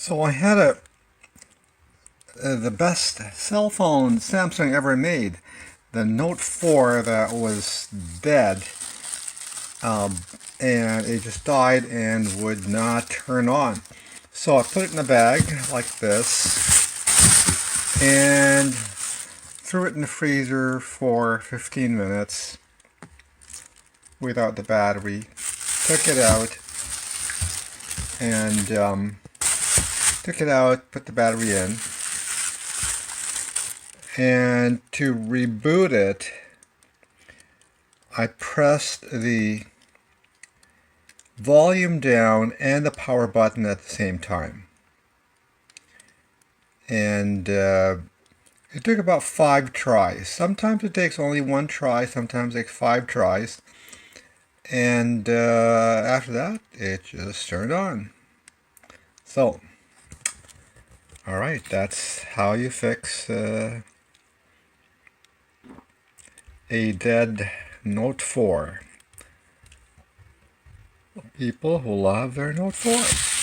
So I had the best cell phone Samsung ever made, the Note 4, that was dead, and it just died and would not turn on. So I put it in a bag like this and threw it in the freezer for 15 minutes without the battery. Took it out and put the battery in, and to reboot it, I pressed the volume down and the power button at the same time. And it took about 5 tries. Sometimes it takes only 1 try, sometimes it takes 5 tries. And after that, it just turned on. So, alright, that's how you fix a dead Note 4. People who love their Note 4.